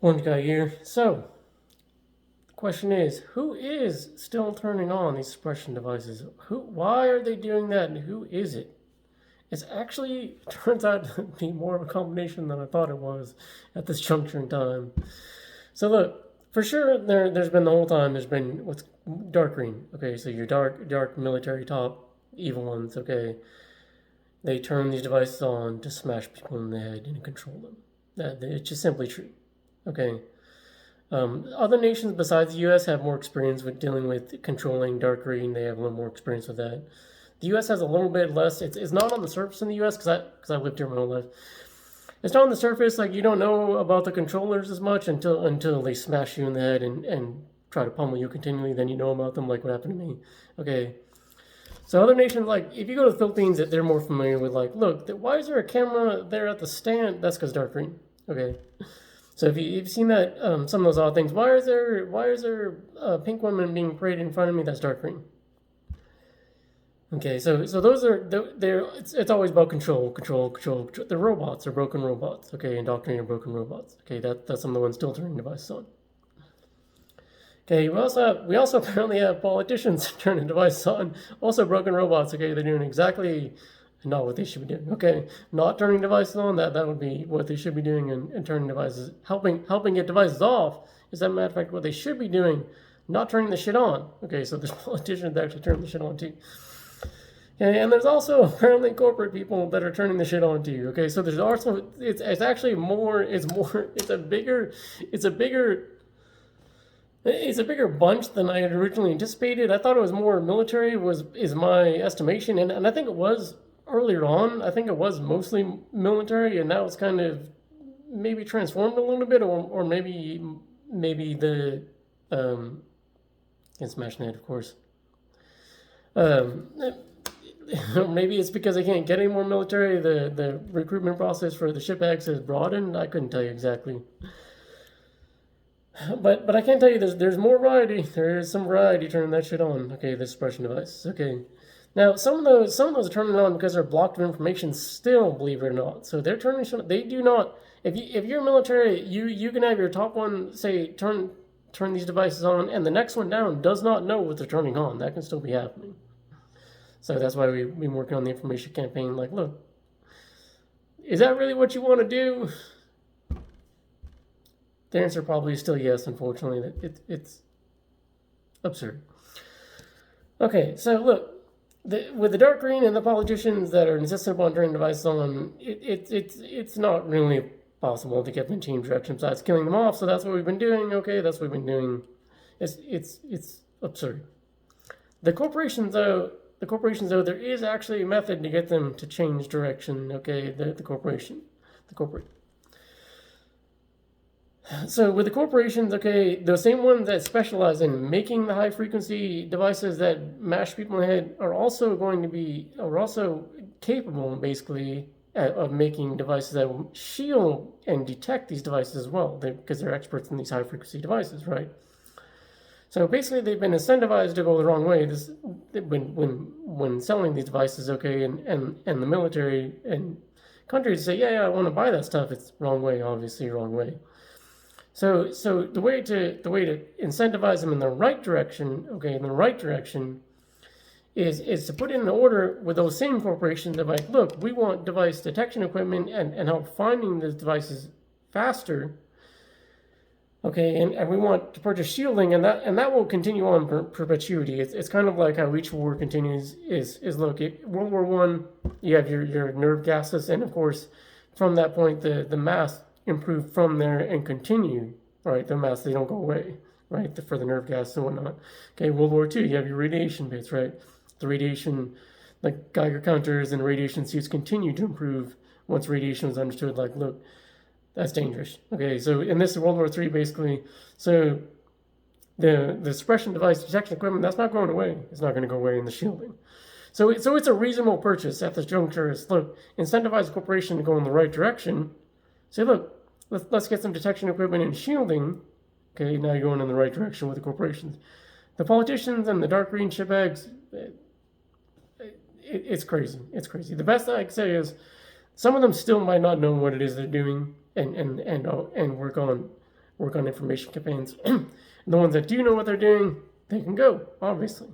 Orange guy here. So, the question is, who is still turning on these suppression devices? Why are they doing that, and who is it? It's actually turns out to be more of a combination than I thought it was at this juncture in time. So look, for sure, there's been the whole time. There's been what's dark green. Okay, so your dark military top evil ones. Okay, they turn these devices on to smash people in the head and control them. It's just simply true. Okay. Other nations besides the U.S. have more experience with dealing with controlling dark green. They have a little more experience with that. The U.S. has a little bit less. It's not on the surface in the U.S. because I lived here my whole life. It's not on the surface. Like you don't know about the controllers as much until they smash you in the head and try to pummel you continually. Then you know about them, like what happened to me. Okay. So other nations, like if you go to the Philippines, they're more familiar with like, look, why is there a camera there at the stand? That's because dark green. Okay. So if you've seen that, some of those odd things. Why is there pink women being paraded in front of me? That's dark green. Okay, so those are it's always about control. The robots are broken robots. Okay, indoctrinated broken robots. Okay, that's some of the ones still turning devices on. Okay, we also apparently have politicians turning devices on, also broken robots. Okay, they're doing exactly not what they should be doing. Okay, not turning devices on, that would be what they should be doing, and turning devices, helping get devices off is, as a matter of fact, what they should be doing, not turning the shit on. Okay, so there's politicians that actually turn the shit on too. Okay, and there's also apparently corporate people that are turning the shit on to you. Okay, so there's also it's actually more it's a bigger bunch than I had originally anticipated. I thought it was more military is my estimation, and I think it was earlier on. I think it was mostly military, and now it's kind of maybe transformed a little bit, or maybe the can't smash net, of course. Maybe it's because I can't get any more military. The recruitment process for the ship X has broadened. I couldn't tell you exactly. But I can tell you there's more variety. There is some variety turning that shit on. Okay, the suppression device. Okay. Now some of those are turning on because they're blocked of information still, believe it or not. So they're turning shit on. They do not, if you're military, you can have your top one say turn these devices on, and the next one down does not know what they're turning on. That can still be happening. So that's why we've been working on the information campaign. Like, look, is that really what you want to do? The answer probably is still yes, unfortunately. It's absurd. Okay, so look, with the dark green and the politicians that are insistent upon turning devices on, it's not really possible to get them to change direction besides killing them off. So that's what we've been doing. Okay, that's what we've been doing. It's absurd. The corporations, though, there is actually a method to get them to change direction. Okay, the corporate. So with the corporations, okay, the same ones that specialize in making the high frequency devices that mash people in the head are also capable, basically, of making devices that will shield and detect these devices as well, because they're experts in these high frequency devices, right? So basically, they've been incentivized to go the wrong way. When selling these devices, okay, and the military and countries say, yeah, I want to buy that stuff. It's wrong way, obviously, wrong way. So the way to incentivize them in the right direction, okay, is to put in an order with those same corporations that like, look, we want device detection equipment and help finding these devices faster. Okay, and we want to purchase shielding, and that will continue on perpetuity. It's kind of like how each war continues. Look, World War I, you have your nerve gases, and of course, from that point, the mass improved from there and continue. Right, the mass, they don't go away. Right, for the nerve gas and whatnot. Okay, World War II, you have your radiation bits. Right, the radiation, like Geiger counters and radiation suits, continue to improve once radiation was understood. Like, look, that's dangerous. Okay, so in this World War III, basically, so the suppression device detection equipment, that's not going away. It's not going to go away in the shielding. So it's a reasonable purchase at this juncture. Is, look, incentivize the corporation to go in the right direction. Say, look, let's get some detection equipment and shielding. Okay, now you're going in the right direction with the corporations. The politicians and the dark green shitbags, it's crazy. It's crazy. The best I can say is some of them still might not know what it is they're doing, and work on work on information campaigns. The ones that do know what they're doing, they can go, obviously.